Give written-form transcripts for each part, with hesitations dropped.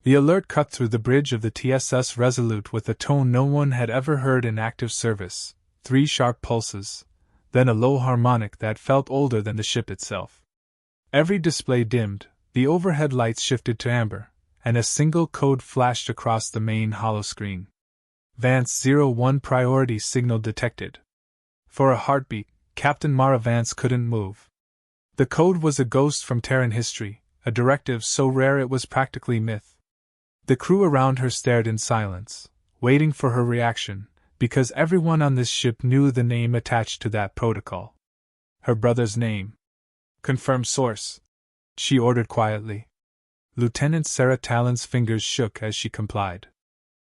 The alert cut through the bridge of the TSS Resolute with a tone no one had ever heard in active service, 3 sharp pulses, then a low harmonic that felt older than the ship itself. Every display dimmed, the overhead lights shifted to amber, and a single code flashed across the main holoscreen. Vance 01 priority signal detected. For a heartbeat, Captain Mara Vance couldn't move. The code was a ghost from Terran history, a directive so rare it was practically myth. The crew around her stared in silence, waiting for her reaction, because everyone on this ship knew the name attached to that protocol. Her brother's name. Confirm source, she ordered quietly. Lieutenant Sarah Talon's fingers shook as she complied.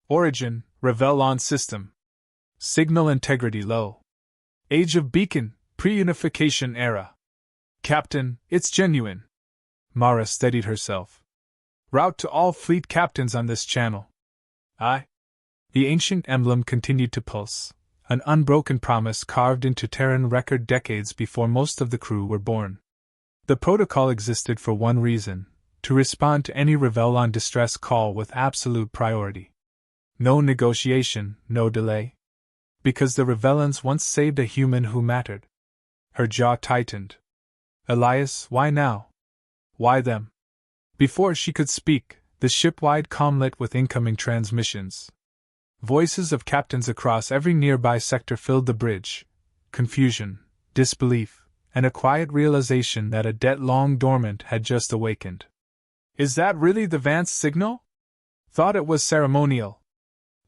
Origin, Revelon system. Signal integrity low. Age of beacon, pre-unification era. Captain, it's genuine. Mara steadied herself. Route to all fleet captains on this channel. Aye. The ancient emblem continued to pulse, an unbroken promise carved into Terran record decades before most of the crew were born. The protocol existed for one reason: to respond to any Revelon distress call with absolute priority. No negotiation, no delay. Because the Revelons once saved a human who mattered. Her jaw tightened. Elias, why now? Why them? Before she could speak, the ship-wide comm lit with incoming transmissions. Voices of captains across every nearby sector filled the bridge. Confusion, disbelief, and a quiet realization that a debt long dormant had just awakened. Is that really the Vance signal? Thought it was ceremonial.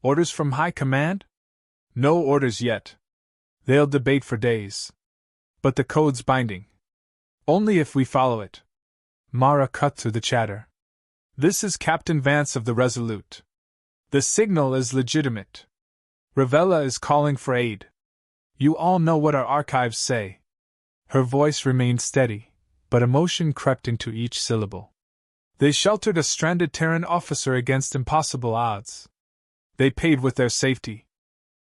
Orders from High Command? No orders yet. They'll debate for days. But the code's binding. Only if we follow it. Mara cut through the chatter. This is Captain Vance of the Resolute. The signal is legitimate. Revella is calling for aid. You all know what our archives say. Her voice remained steady, but emotion crept into each syllable. They sheltered a stranded Terran officer against impossible odds. They paid with their safety.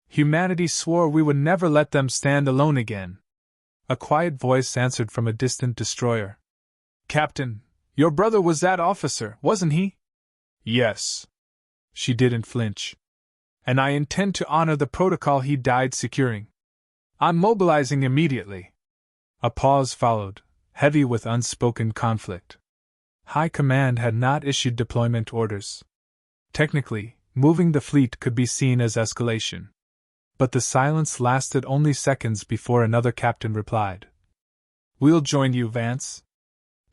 Humanity swore we would never let them stand alone again. A quiet voice answered from a distant destroyer. Captain, your brother was that officer, wasn't he? Yes. She didn't flinch. And I intend to honor the protocol he died securing. I'm mobilizing immediately. A pause followed, heavy with unspoken conflict. High Command had not issued deployment orders. Technically, moving the fleet could be seen as escalation. But the silence lasted only seconds before another captain replied. We'll join you, Vance.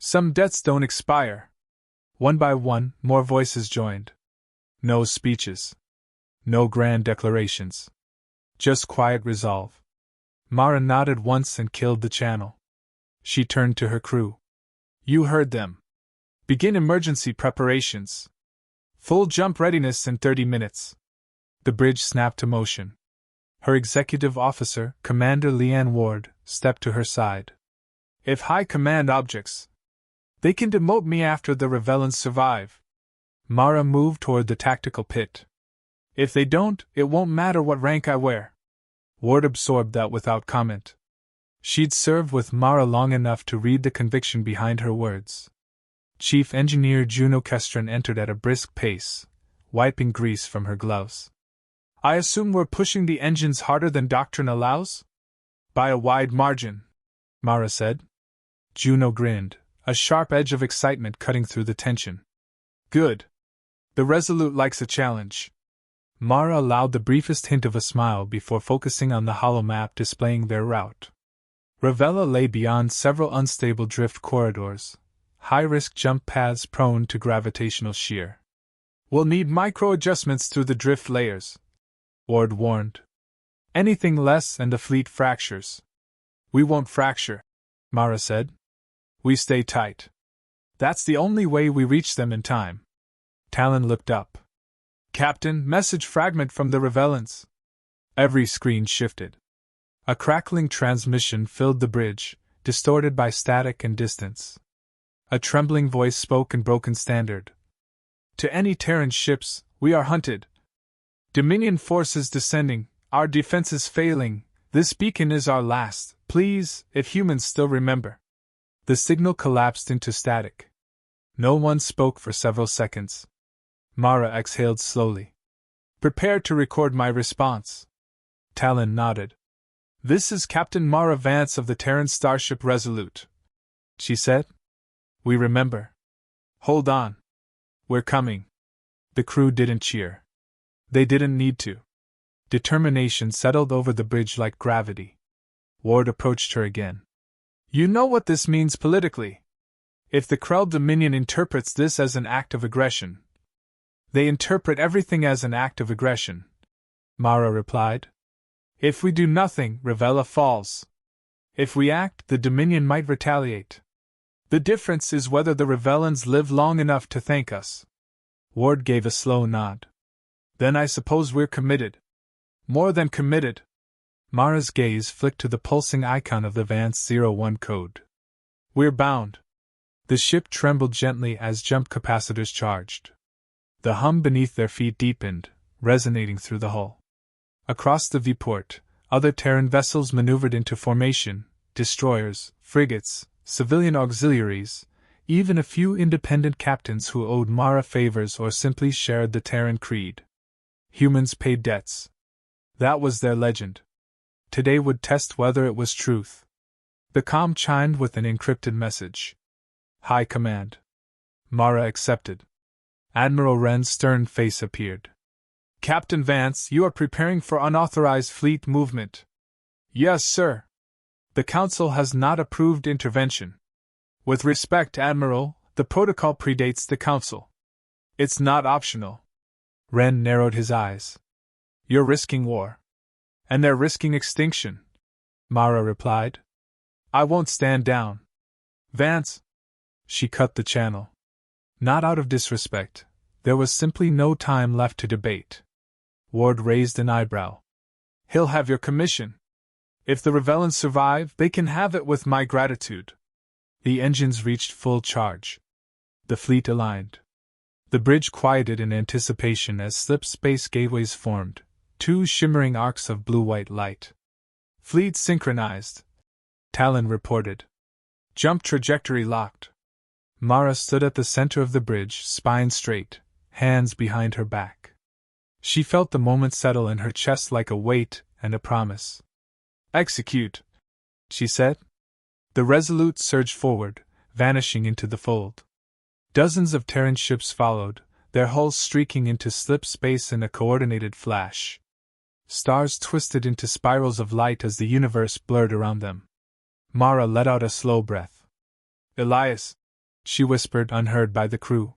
Some debts don't expire. One by one, more voices joined. No speeches. No grand declarations. Just quiet resolve. Mara nodded once and killed the channel. She turned to her crew. You heard them. Begin emergency preparations. Full jump readiness in 30 minutes. The bridge snapped to motion. Her executive officer, Commander Leanne Ward, stepped to her side. If High Command objects, they can demote me after the Revellans survive. Mara moved toward the tactical pit. If they don't, it won't matter what rank I wear. Ward absorbed that without comment. She'd served with Mara long enough to read the conviction behind her words. Chief Engineer Juno Kestrin entered at a brisk pace, wiping grease from her gloves. I assume we're pushing the engines harder than doctrine allows? By a wide margin, Mara said. Juno grinned, a sharp edge of excitement cutting through the tension. Good. The Resolute likes a challenge. Mara allowed the briefest hint of a smile before focusing on the holomap displaying their route. Revella lay beyond several unstable drift corridors, high-risk jump paths prone to gravitational shear. We'll need micro-adjustments through the drift layers, Ward warned. Anything less and the fleet fractures. We won't fracture, Mara said. We stay tight. That's the only way we reach them in time. Talon looked up. Captain, message fragment from the Revellans. Every screen shifted. A crackling transmission filled the bridge, distorted by static and distance. A trembling voice spoke in broken standard. To any Terran ships, we are hunted. Dominion forces descending, our defenses failing, this beacon is our last, please, if humans still remember. The signal collapsed into static. No one spoke for several seconds. Mara exhaled slowly. Prepare to record my response. Talon nodded. This is Captain Mara Vance of the Terran starship Resolute, she said. We remember. Hold on. We're coming. The crew didn't cheer. They didn't need to. Determination settled over the bridge like gravity. Ward approached her again. You know what this means politically. If the Krell Dominion interprets this as an act of aggression, they interpret everything as an act of aggression, Mara replied. If we do nothing, Revella falls. If we act, the Dominion might retaliate. The difference is whether the Revellans live long enough to thank us. Ward gave a slow nod. Then I suppose we're committed. More than committed. Mara's gaze flicked to the pulsing icon of the Vance 01 code. We're bound. The ship trembled gently as jump capacitors charged. The hum beneath their feet deepened, resonating through the hull. Across the viewport, other Terran vessels maneuvered into formation, destroyers, frigates, civilian auxiliaries, even a few independent captains who owed Mara favors or simply shared the Terran creed. Humans paid debts. That was their legend. Today would test whether it was truth. The comm chimed with an encrypted message. High Command. Mara accepted. Admiral Wren's stern face appeared. Captain Vance, you are preparing for unauthorized fleet movement. Yes, sir. The Council has not approved intervention. With respect, Admiral, the protocol predates the Council. It's not optional. Wren narrowed his eyes. You're risking war. And they're risking extinction, Mara replied. I won't stand down. Vance. She cut the channel. Not out of disrespect. There was simply no time left to debate. Ward raised an eyebrow. He'll have your commission. If the Revellans survive, they can have it with my gratitude. The engines reached full charge. The fleet aligned. The bridge quieted in anticipation as slip space gateways formed, two shimmering arcs of blue-white light. Fleet synchronized, Talon reported. Jump trajectory locked. Mara stood at the center of the bridge, spine straight, hands behind her back. She felt the moment settle in her chest like a weight and a promise. Execute, she said. The Resolute surged forward, vanishing into the fold. Dozens of Terran ships followed, their hulls streaking into slip space in a coordinated flash. Stars twisted into spirals of light as the universe blurred around them. Mara let out a slow breath. Elias, she whispered, unheard by the crew.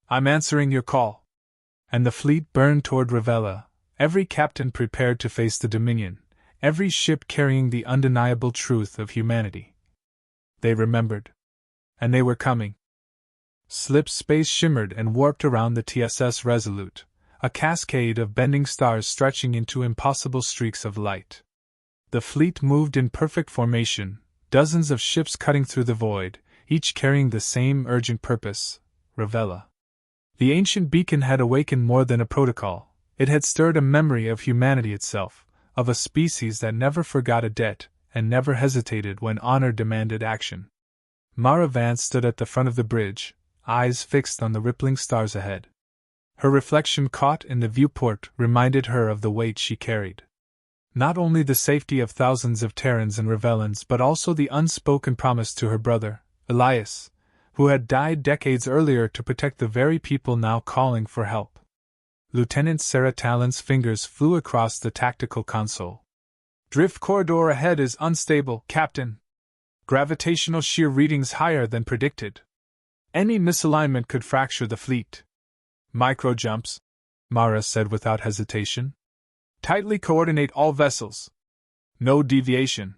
I'm answering your call. And the fleet burned toward Revella, every captain prepared to face the Dominion, every ship carrying the undeniable truth of humanity. They remembered. And they were coming. Slip space shimmered and warped around the TSS Resolute, a cascade of bending stars stretching into impossible streaks of light. The fleet moved in perfect formation, dozens of ships cutting through the void, each carrying the same urgent purpose, Revella. The ancient beacon had awakened more than a protocol, it had stirred a memory of humanity itself, of a species that never forgot a debt, and never hesitated when honor demanded action. Mara Vance stood at the front of the bridge, eyes fixed on the rippling stars ahead. Her reflection caught in the viewport reminded her of the weight she carried. Not only the safety of thousands of Terrans and Revellans, but also the unspoken promise to her brother, Elias, who had died decades earlier to protect the very people now calling for help. Lieutenant Sarah Talon's fingers flew across the tactical console. Drift corridor ahead is unstable, Captain. Gravitational shear readings higher than predicted. Any misalignment could fracture the fleet. Microjumps, Mara said without hesitation. Tightly coordinate all vessels. No deviation.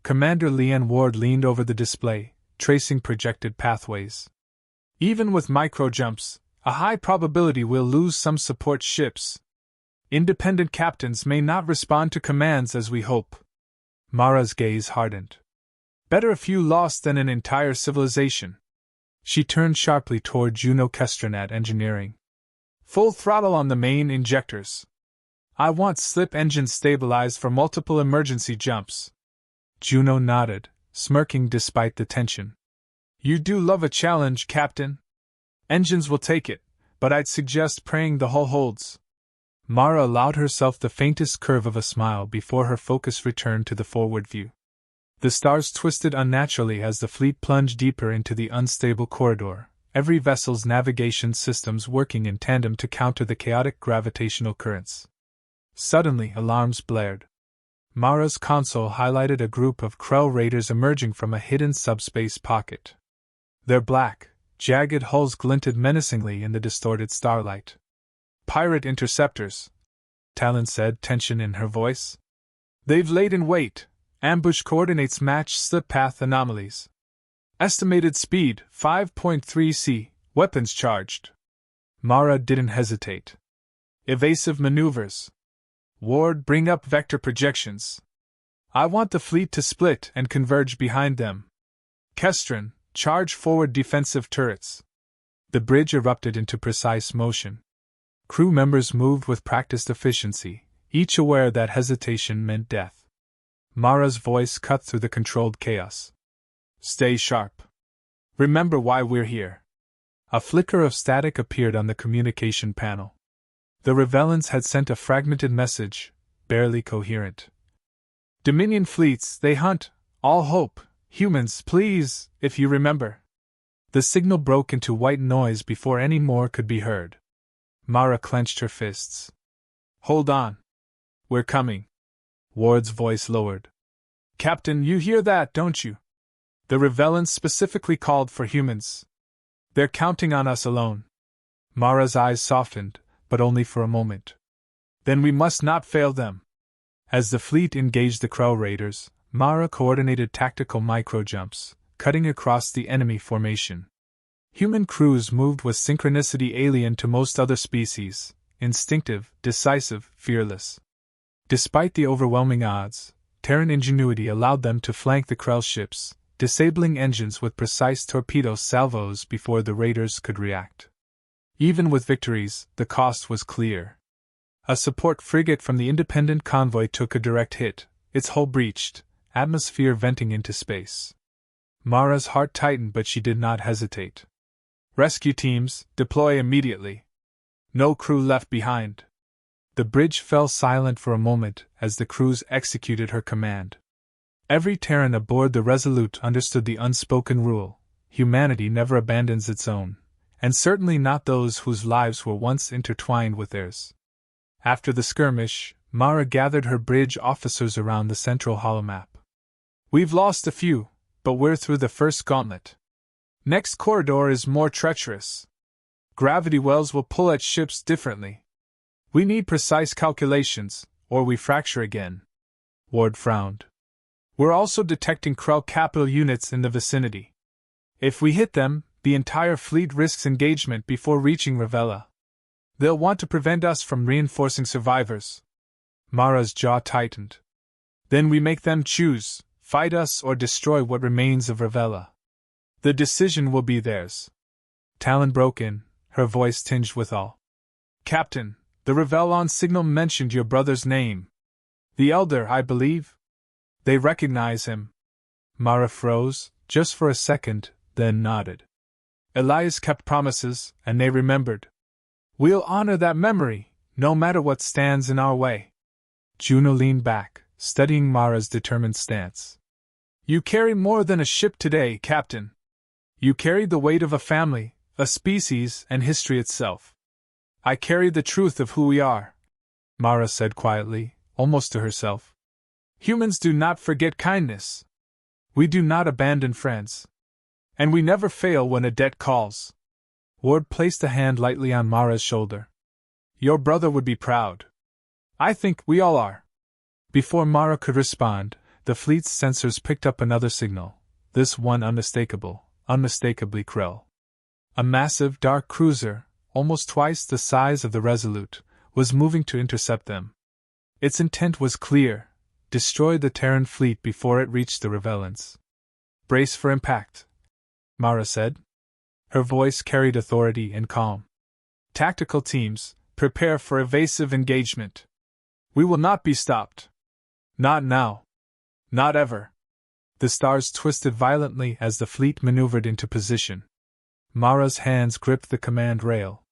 Commander Leanne Ward leaned over the display, tracing projected pathways. Even with microjumps, a high probability we'll lose some support ships. Independent captains may not respond to commands as we hope. Mara's gaze hardened. Better a few lost than an entire civilization. She turned sharply toward Juno Kestronat Engineering. Full throttle on the main injectors. I want slip engines stabilized for multiple emergency jumps. Juno nodded, smirking despite the tension. You do love a challenge, Captain. Engines will take it, but I'd suggest praying the hull holds. Mara allowed herself the faintest curve of a smile before her focus returned to the forward view. The stars twisted unnaturally as the fleet plunged deeper into the unstable corridor, every vessel's navigation systems working in tandem to counter the chaotic gravitational currents. Suddenly, alarms blared. Mara's console highlighted a group of Krell raiders emerging from a hidden subspace pocket. Their black, jagged hulls glinted menacingly in the distorted starlight. "Pirate interceptors," Talon said, tension in her voice. "They've laid in wait. Ambush coordinates match slip path anomalies. Estimated speed 5.3 c. Weapons charged." Mara didn't hesitate. "Evasive maneuvers. Ward, bring up vector projections. I want the fleet to split and converge behind them. Kestrin, charge forward defensive turrets." The bridge erupted into precise motion. Crew members moved with practiced efficiency, each aware that hesitation meant death. Mara's voice cut through the controlled chaos. "Stay sharp. Remember why we're here." A flicker of static appeared on the communication panel. The Revellans had sent a fragmented message, barely coherent. "Dominion fleets, they hunt. All hope. Humans, please, if you remember." The signal broke into white noise before any more could be heard. Mara clenched her fists. "Hold on. We're coming." Ward's voice lowered. "Captain, you hear that, don't you? The Revellans specifically called for humans. They're counting on us alone." Mara's eyes softened, but only for a moment. "Then we must not fail them." As the fleet engaged the Krell raiders, Mara coordinated tactical micro-jumps, cutting across the enemy formation. Human crews moved with synchronicity alien to most other species, instinctive, decisive, fearless. Despite the overwhelming odds, Terran ingenuity allowed them to flank the Krell ships, disabling engines with precise torpedo salvos before the raiders could react. Even with victories, the cost was clear. A support frigate from the independent convoy took a direct hit, its hull breached, atmosphere venting into space. Mara's heart tightened, but she did not hesitate. "Rescue teams, deploy immediately. No crew left behind." The bridge fell silent for a moment as the crews executed her command. Every Terran aboard the Resolute understood the unspoken rule: humanity never abandons its own, and certainly not those whose lives were once intertwined with theirs. After the skirmish, Mara gathered her bridge officers around the central holomap. "We've lost a few, but we're through the first gauntlet. Next corridor is more treacherous. Gravity wells will pull at ships differently. We need precise calculations, or we fracture again." Ward frowned. "We're also detecting Krell capital units in the vicinity. If we hit them, the entire fleet risks engagement before reaching Revella. They'll want to prevent us from reinforcing survivors." Mara's jaw tightened. "Then we make them choose, fight us or destroy what remains of Revella. The decision will be theirs." Talon broke in, her voice tinged with awe. "Captain, the Revellon signal mentioned your brother's name. The Elder, I believe? They recognize him." Mara froze, just for a second, then nodded. "Elias kept promises, and they remembered. We'll honor that memory, no matter what stands in our way." Juno leaned back, studying Mara's determined stance. "You carry more than a ship today, Captain. You carry the weight of a family, a species, and history itself." "I carry the truth of who we are," Mara said quietly, almost to herself. "Humans do not forget kindness. We do not abandon friends. And we never fail when a debt calls." Ward placed a hand lightly on Mara's shoulder. "Your brother would be proud. I think we all are." Before Mara could respond, the fleet's sensors picked up another signal, this one unmistakably Krell. A massive, dark cruiser, almost twice the size of the Resolute, was moving to intercept them. Its intent was clear: destroy the Terran fleet before it reached the Revellans. "Brace for impact," Mara said. Her voice carried authority and calm. "Tactical teams, prepare for evasive engagement. We will not be stopped. Not now. Not ever." The stars twisted violently as the fleet maneuvered into position. Mara's hands gripped the command rail.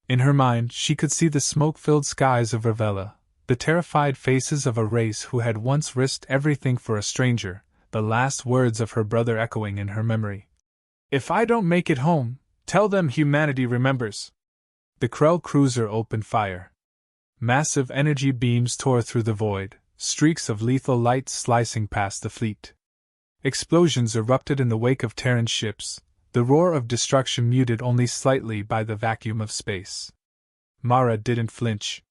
In her mind, she could see the smoke-filled skies of Ravella, the terrified faces of a race who had once risked everything for a stranger, the last words of her brother echoing in her memory. "If I don't make it home, tell them humanity remembers." The Krell cruiser opened fire. Massive energy beams tore through the void, streaks of lethal light slicing past the fleet. Explosions erupted in the wake of Terran ships, the roar of destruction muted only slightly by the vacuum of space. Mara didn't flinch.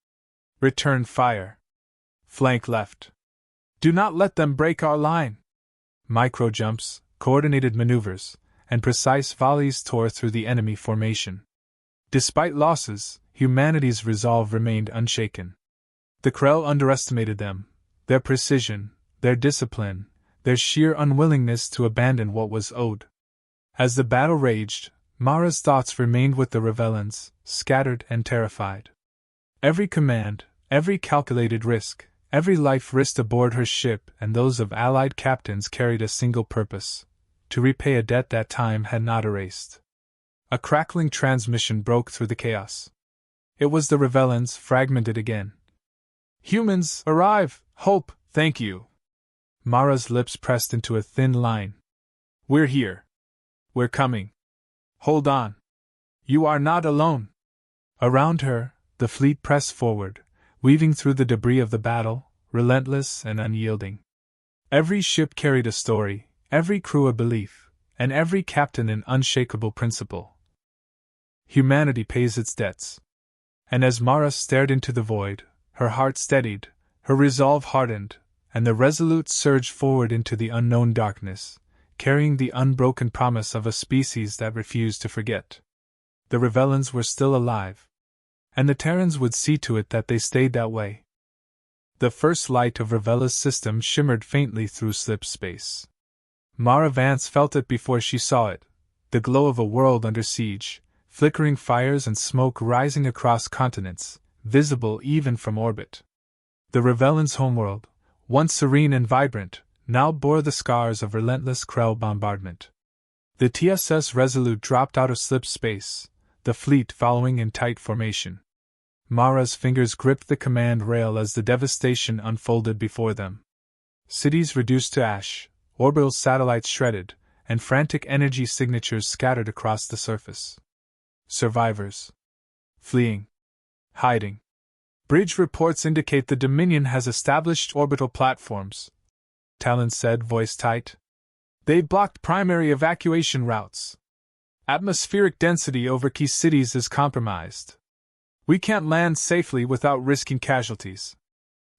"Return fire. Flank left. Do not let them break our line." Micro-jumps, coordinated maneuvers, and precise volleys tore through the enemy formation. Despite losses, humanity's resolve remained unshaken. The Krell underestimated them, their precision, their discipline, their sheer unwillingness to abandon what was owed. As the battle raged, Mara's thoughts remained with the Ravellans, scattered and terrified. Every command, every calculated risk, every life risked aboard her ship and those of allied captains carried a single purpose: to repay a debt that time had not erased. A crackling transmission broke through the chaos. It was the Ravellans, fragmented again. "Humans, arrive! Hope, thank you!" Mara's lips pressed into a thin line. "We're here. We're coming. Hold on. You are not alone." Around her, the fleet pressed forward, weaving through the debris of the battle, relentless and unyielding. Every ship carried a story, every crew a belief, and every captain an unshakable principle. Humanity pays its debts. And as Mara stared into the void, her heart steadied, her resolve hardened, and the Resolute surged forward into the unknown darkness, carrying the unbroken promise of a species that refused to forget. The Ravellans were still alive, and the Terrans would see to it that they stayed that way. The first light of Ravella's system shimmered faintly through slip space. Mara Vance felt it before she saw it, the glow of a world under siege, flickering fires and smoke rising across continents, visible even from orbit. The Ravellans' homeworld, once serene and vibrant, now bore the scars of relentless Krell bombardment. The TSS Resolute dropped out of slip space, the fleet following in tight formation. Mara's fingers gripped the command rail as the devastation unfolded before them. Cities reduced to ash, orbital satellites shredded, and frantic energy signatures scattered across the surface. Survivors. Fleeing. Hiding. "Bridge reports indicate the Dominion has established orbital platforms," Talon said, voice tight. "They've blocked primary evacuation routes. Atmospheric density over key cities is compromised. We can't land safely without risking casualties."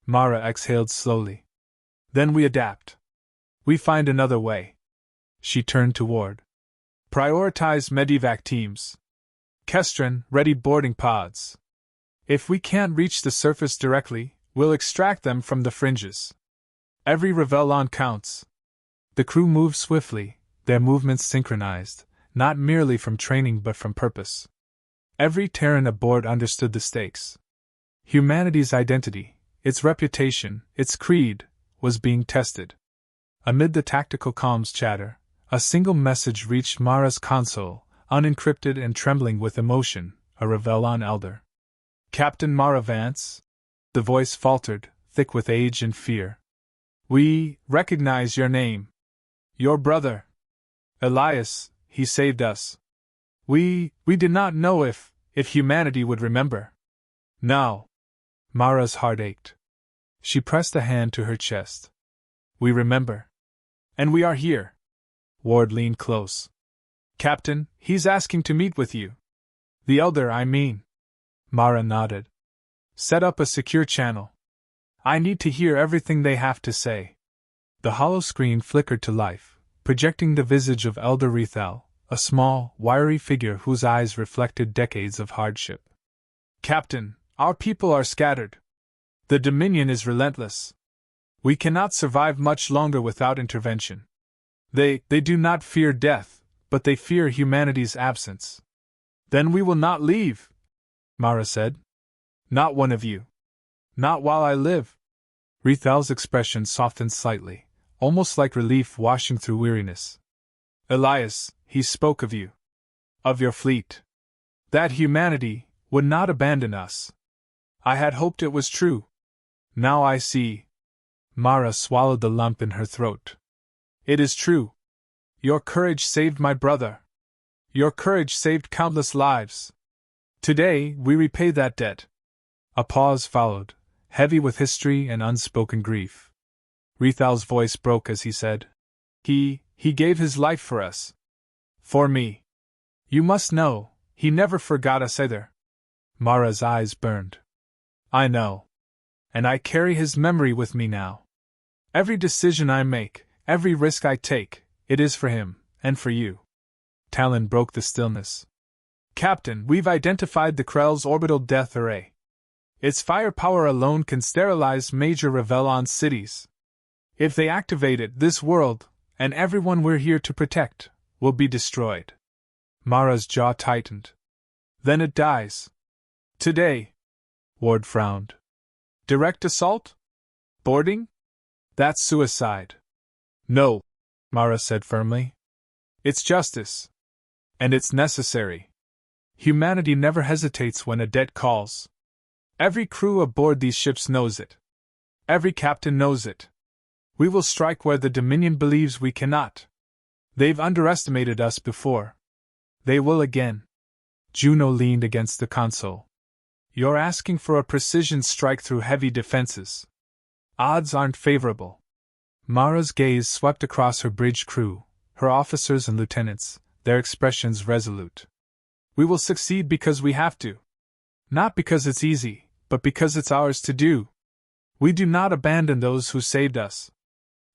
Mara exhaled slowly. "Then we adapt. We find another way." She turned to Ward. "Prioritize medevac teams. Kestrin, ready boarding pods. If we can't reach the surface directly, we'll extract them from the fringes. Every Ravellon counts." The crew moved swiftly, their movements synchronized, not merely from training but from purpose. Every Terran aboard understood the stakes. Humanity's identity, its reputation, its creed, was being tested. Amid the tactical comms chatter, a single message reached Mara's console, unencrypted and trembling with emotion, a Ravellon elder. "Captain Mara Vance?" The voice faltered, thick with age and fear. "We recognize your name. Your brother. Elias, he saved us. We did not know if humanity would remember." "Now." Mara's heart ached. She pressed a hand to her chest. "We remember. And we are here." Ward leaned close. "Captain, he's asking to meet with you. The elder, I mean." Mara nodded. "Set up a secure channel. I need to hear everything they have to say." The hollow screen flickered to life, projecting the visage of Elder Rethal, a small, wiry figure whose eyes reflected decades of hardship. "Captain, our people are scattered. The Dominion is relentless. We cannot survive much longer without intervention. They do not fear death, but they fear humanity's absence." "Then we will not leave," Mara said. "Not one of you. Not while I live." Rethal's expression softened slightly, almost like relief washing through weariness. "Elias, he spoke of you. Of your fleet. That humanity, would not abandon us. I had hoped it was true. Now I see. Mara swallowed the lump in her throat. It is true. Your courage saved my brother. Your courage saved countless lives. Today, we repay that debt. A pause followed, heavy with history and unspoken grief. Rethal's voice broke as he said, He gave his life for us. For me. You must know, he never forgot us either. Mara's eyes burned. I know. And I carry his memory with me now. Every decision I make, every risk I take, it is for him, and for you. Talon broke the stillness. Captain, we've identified the Krell's orbital death array. Its firepower alone can sterilize major Revelon cities. If they activate it, this world, and everyone we're here to protect, will be destroyed. Mara's jaw tightened. Then it dies. Today. Ward frowned. Direct assault? Boarding? That's suicide. No, Mara said firmly. It's justice. And it's necessary. Humanity never hesitates when a debt calls. Every crew aboard these ships knows it. Every captain knows it. We will strike where the Dominion believes we cannot. They've underestimated us before. They will again. Juno leaned against the console. You're asking for a precision strike through heavy defenses. Odds aren't favorable. Mara's gaze swept across her bridge crew, her officers and lieutenants, their expressions resolute. We will succeed because we have to. Not because it's easy, but because it's ours to do. We do not abandon those who saved us.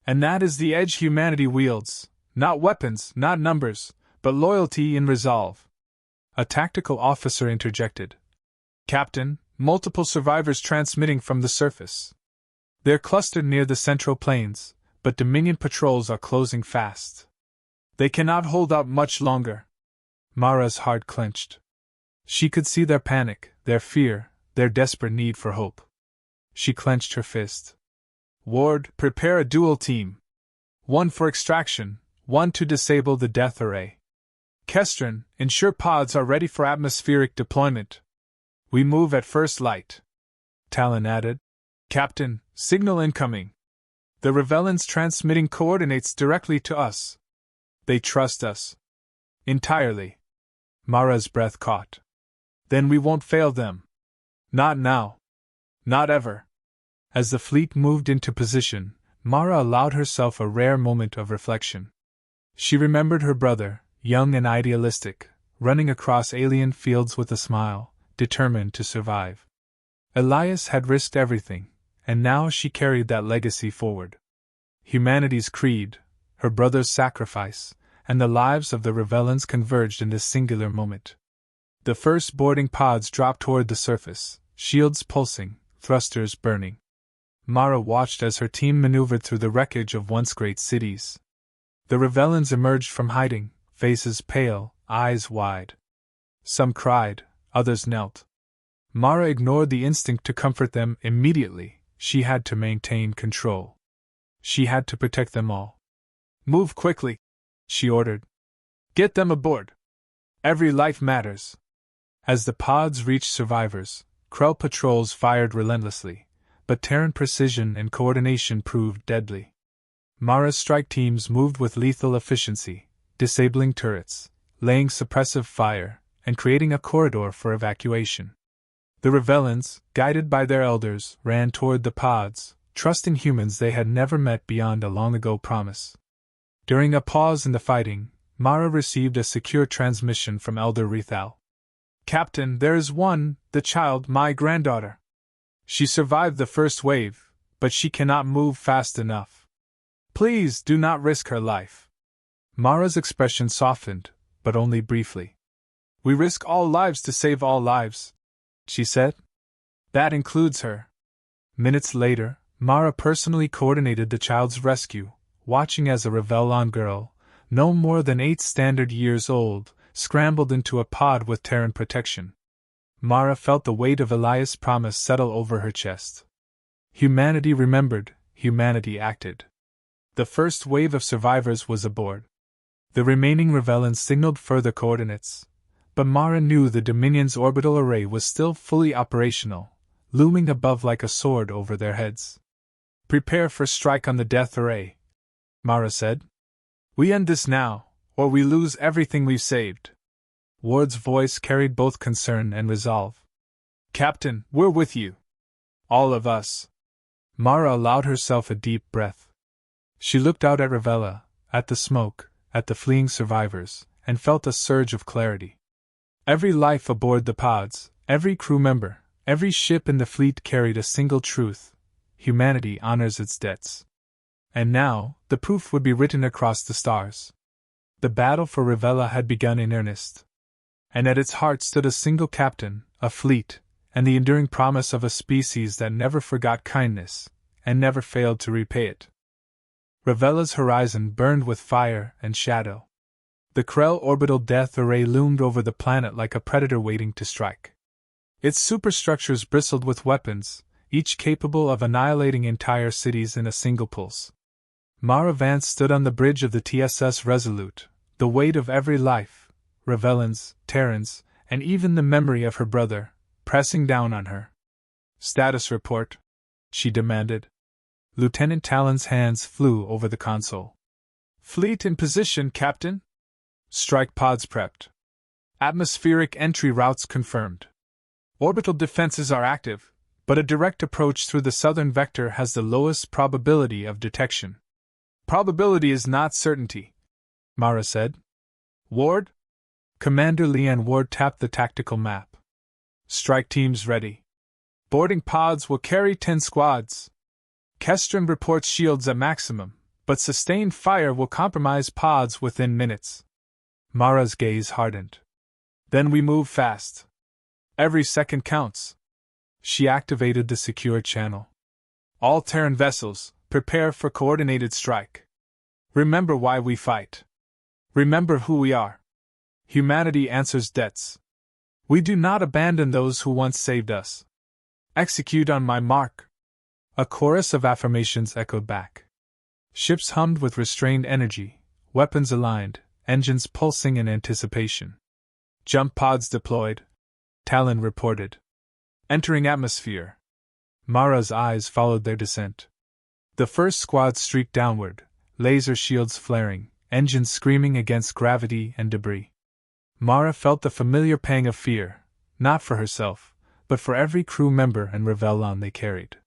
And that is the edge humanity wields, not weapons, not numbers, but loyalty and resolve. A tactical officer interjected. Captain, multiple survivors transmitting from the surface. They're clustered near the central plains, but Dominion patrols are closing fast. They cannot hold out much longer. Mara's heart clenched. She could see their panic, their fear, their desperate need for hope. She clenched her fist. Ward, prepare a dual team. One for extraction, one to disable the death array. Kestrin, ensure pods are ready for atmospheric deployment. We move at first light. Talon added. Captain, signal incoming. The Revellans transmitting coordinates directly to us. They trust us. Entirely. Mara's breath caught. Then we won't fail them. Not now. Not ever. As the fleet moved into position, Mara allowed herself a rare moment of reflection. She remembered her brother, young and idealistic, running across alien fields with a smile, determined to survive. Elias had risked everything, and now she carried that legacy forward. Humanity's creed, her brother's sacrifice, and the lives of the Revellans converged in this singular moment. The first boarding pods dropped toward the surface, shields pulsing, thrusters burning. Mara watched as her team maneuvered through the wreckage of once great cities. The Revellans emerged from hiding, faces pale, eyes wide. Some cried, others knelt. Mara ignored the instinct to comfort them immediately. She had to maintain control. She had to protect them all. Move quickly, she ordered. Get them aboard. Every life matters. As the pods reached survivors, Krell patrols fired relentlessly, but Terran precision and coordination proved deadly. Mara's strike teams moved with lethal efficiency, disabling turrets, laying suppressive fire, and creating a corridor for evacuation. The Revellans, guided by their elders, ran toward the pods, trusting humans they had never met beyond a long-ago promise. During a pause in the fighting, Mara received a secure transmission from Elder Rethal. Captain, there is one, the child, my granddaughter. She survived the first wave, but she cannot move fast enough. Please do not risk her life. Mara's expression softened, but only briefly. We risk all lives to save all lives, she said. That includes her. Minutes later, Mara personally coordinated the child's rescue, watching as a Revelon girl, no more than 8 standard years old, scrambled into a pod with Terran protection. Mara felt the weight of Elias' promise settle over her chest. Humanity remembered, humanity acted. The first wave of survivors was aboard. The remaining Revellans signaled further coordinates, But Mara knew the Dominion's orbital array was still fully operational, looming above like a sword over their heads. "Prepare for strike on the death array," Mara said. "We end this now, or we lose everything we've saved." Ward's voice carried both concern and resolve. "Captain, we're with you. All of us." Mara allowed herself a deep breath. She looked out at Ravella, at the smoke, at the fleeing survivors, and felt a surge of clarity. Every life aboard the pods, every crew member, every ship in the fleet carried a single truth: humanity honors its debts. And now, the proof would be written across the stars. The battle for Ravella had begun in earnest. And at its heart stood a single captain, a fleet, and the enduring promise of a species that never forgot kindness, and never failed to repay it. Ravella's horizon burned with fire and shadow. The Krell orbital death array loomed over the planet like a predator waiting to strike. Its superstructures bristled with weapons, each capable of annihilating entire cities in a single pulse. Mara Vance stood on the bridge of the TSS Resolute, the weight of every life, Ravellan's, Terran's, and even the memory of her brother, pressing down on her. "Status report," she demanded. Lieutenant Talon's hands flew over the console. "Fleet in position, Captain. Strike pods prepped. Atmospheric entry routes confirmed. Orbital defenses are active, but a direct approach through the southern vector has the lowest probability of detection." "Probability is not certainty," Mara said. "Ward?" Commander Leanne Ward tapped the tactical map. "Strike teams ready. Boarding pods will carry 10 squads. Kestrin reports shields at maximum, but sustained fire will compromise pods within minutes." Mara's gaze hardened. "Then we move fast. Every second counts." She activated the secure channel. "All Terran vessels, prepare for coordinated strike. Remember why we fight. Remember who we are. Humanity answers debts. We do not abandon those who once saved us. Execute on my mark." A chorus of affirmations echoed back. Ships hummed with restrained energy, weapons aligned, engines pulsing in anticipation. "Jump pods deployed," Talon reported. "Entering atmosphere." Mara's eyes followed their descent. The first squad streaked downward, laser shields flaring, engines screaming against gravity and debris. Mara felt the familiar pang of fear, not for herself, but for every crew member and Ravellan they carried.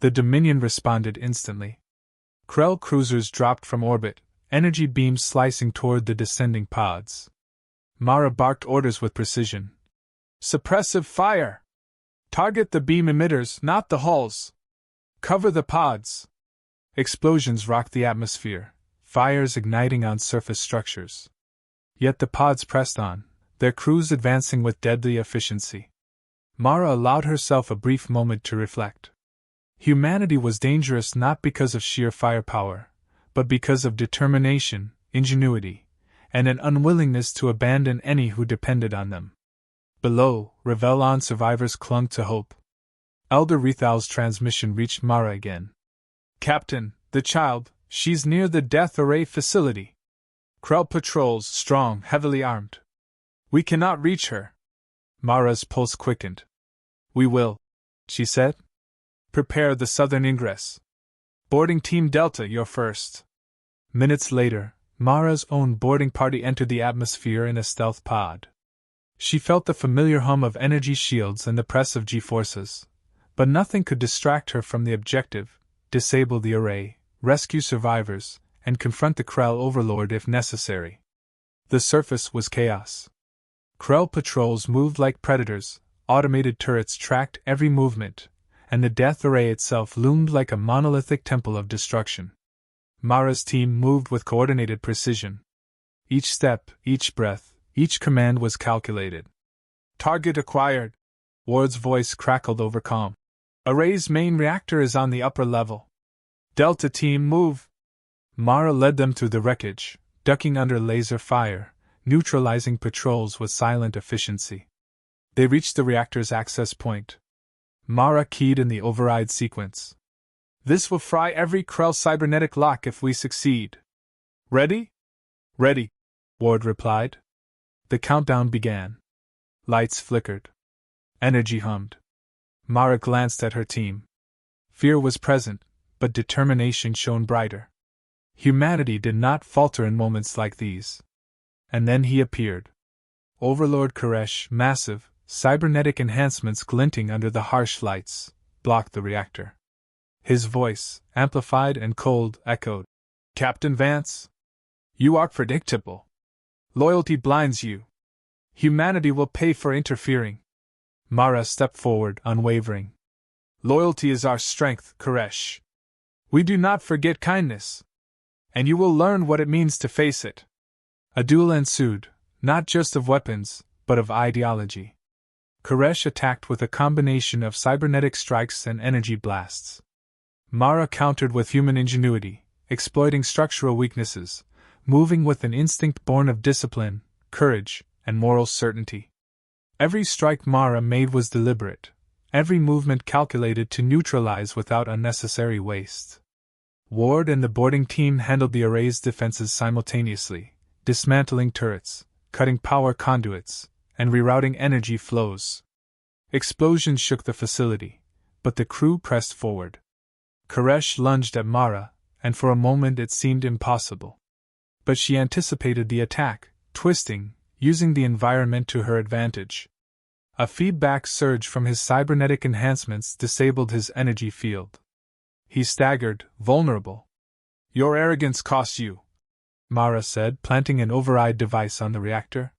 The Dominion responded instantly. Krell cruisers dropped from orbit, energy beams slicing toward the descending pods. Mara barked orders with precision. "Suppressive fire! Target the beam emitters, not the hulls! Cover the pods!" Explosions rocked the atmosphere, fires igniting on surface structures. Yet the pods pressed on, their crews advancing with deadly efficiency. Mara allowed herself a brief moment to reflect. Humanity was dangerous not because of sheer firepower, but because of determination, ingenuity, and an unwillingness to abandon any who depended on them. Below, Ravellan survivors clung to hope. Elder Rethal's transmission reached Mara again. "Captain, the child, she's near the death array facility. Krell patrols, strong, heavily armed. We cannot reach her." Mara's pulse quickened. "We will," she said. "Prepare the southern ingress. Boarding Team Delta, you're first." Minutes later, Mara's own boarding party entered the atmosphere in a stealth pod. She felt the familiar hum of energy shields and the press of G-forces, but nothing could distract her from the objective: disable the array, rescue survivors, and confront the Krell overlord if necessary. The surface was chaos. Krell patrols moved like predators, automated turrets tracked every movement, and the death array itself loomed like a monolithic temple of destruction. Mara's team moved with coordinated precision. Each step, each breath, each command was calculated. "Target acquired," Ward's voice crackled over calm. "Array's main reactor is on the upper level. Delta team, move!" Mara led them through the wreckage, ducking under laser fire, neutralizing patrols with silent efficiency. They reached the reactor's access point. Mara keyed in the override sequence. "This will fry every Krell cybernetic lock if we succeed." "Ready?" "Ready," Ward replied. The countdown began. Lights flickered. Energy hummed. Mara glanced at her team. Fear was present, but determination shone brighter. Humanity did not falter in moments like these. And then he appeared. Overlord Koresh, massive, cybernetic enhancements glinting under the harsh lights, blocked the reactor. His voice, amplified and cold, echoed. Captain Vance? You are predictable. Loyalty blinds you. Humanity will pay for interfering. Mara stepped forward, unwavering. Loyalty is our strength, Koresh. We do not forget kindness. And you will learn what it means to face it. A duel ensued, not just of weapons, but of ideology. Koresh attacked with a combination of cybernetic strikes and energy blasts. Mara countered with human ingenuity, exploiting structural weaknesses, moving with an instinct born of discipline, courage, and moral certainty. Every strike Mara made was deliberate, every movement calculated to neutralize without unnecessary waste. Ward and the boarding team handled the array's defenses simultaneously, dismantling turrets, cutting power conduits, and rerouting energy flows. Explosions shook the facility, but the crew pressed forward. Koresh lunged at Mara, and for a moment it seemed impossible. But she anticipated the attack, twisting, using the environment to her advantage. A feedback surge from his cybernetic enhancements disabled his energy field. He staggered, vulnerable. Your arrogance cost you, Mara said, planting an override device on the reactor.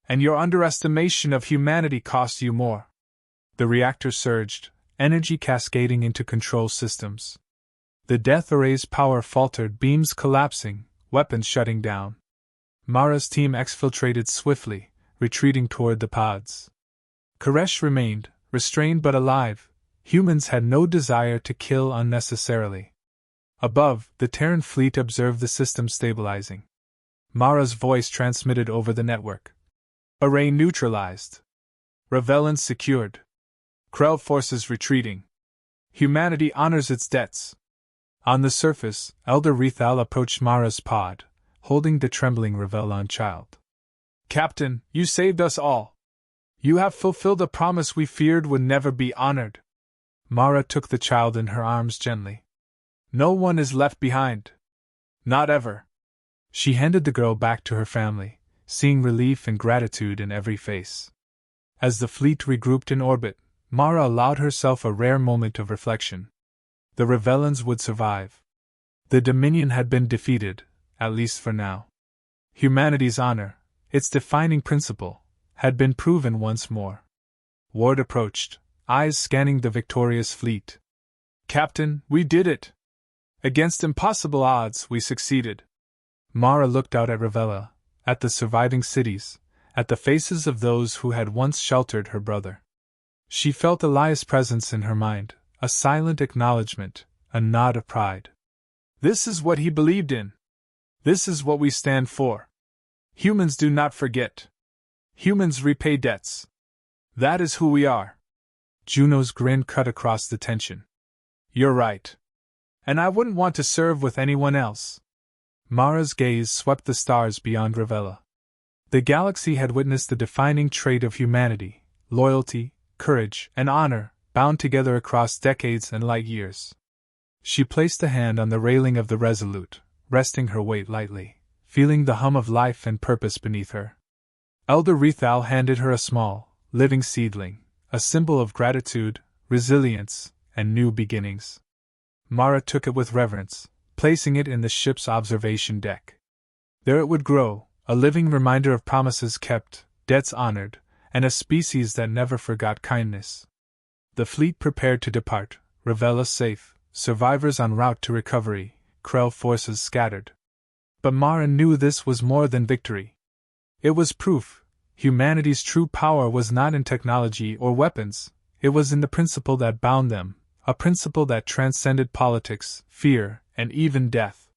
And your underestimation of humanity cost you more. The reactor surged, energy cascading into control systems. The death array's power faltered, beams collapsing, weapons shutting down. Mara's team exfiltrated swiftly, retreating toward the pods. Koresh remained, restrained but alive. Humans had no desire to kill unnecessarily. Above, the Terran fleet observed the system stabilizing. Mara's voice transmitted over the network. Array neutralized. Revelance secured. Krell forces retreating. Humanity honors its debts. On the surface, Elder Rethal approached Mara's pod, holding the trembling Revelon child. Captain, you saved us all. You have fulfilled a promise we feared would never be honored. Mara took the child in her arms gently. No one is left behind. Not ever. She handed the girl back to her family, seeing relief and gratitude in every face. As the fleet regrouped in orbit, Mara allowed herself a rare moment of reflection. The Revelons would survive. The Dominion had been defeated, at least for now. Humanity's honor, its defining principle, had been proven once more. Ward approached, eyes scanning the victorious fleet. Captain, we did it! Against impossible odds, we succeeded. Mara looked out at Ravella, at the surviving cities, at the faces of those who had once sheltered her brother. She felt Elias' presence in her mind, a silent acknowledgement, a nod of pride. This is what he believed in. This is what we stand for. Humans do not forget. Humans repay debts. That is who we are. Juno's grin cut across the tension. You're right. And I wouldn't want to serve with anyone else. Mara's gaze swept the stars beyond Ravella. The galaxy had witnessed the defining trait of humanity, loyalty, courage, and honor, bound together across decades and light years. She placed a hand on the railing of the Resolute, resting her weight lightly, feeling the hum of life and purpose beneath her. Elder Rethal handed her a small, living seedling, a symbol of gratitude, resilience, and new beginnings. Mara took it with reverence, placing it in the ship's observation deck. There it would grow, a living reminder of promises kept, debts honored, and a species that never forgot kindness. The fleet prepared to depart, Ravella safe, survivors en route to recovery, Krell forces scattered. But Mara knew this was more than victory. It was proof. Humanity's true power was not in technology or weapons, it was in the principle that bound them, a principle that transcended politics, fear, and even death.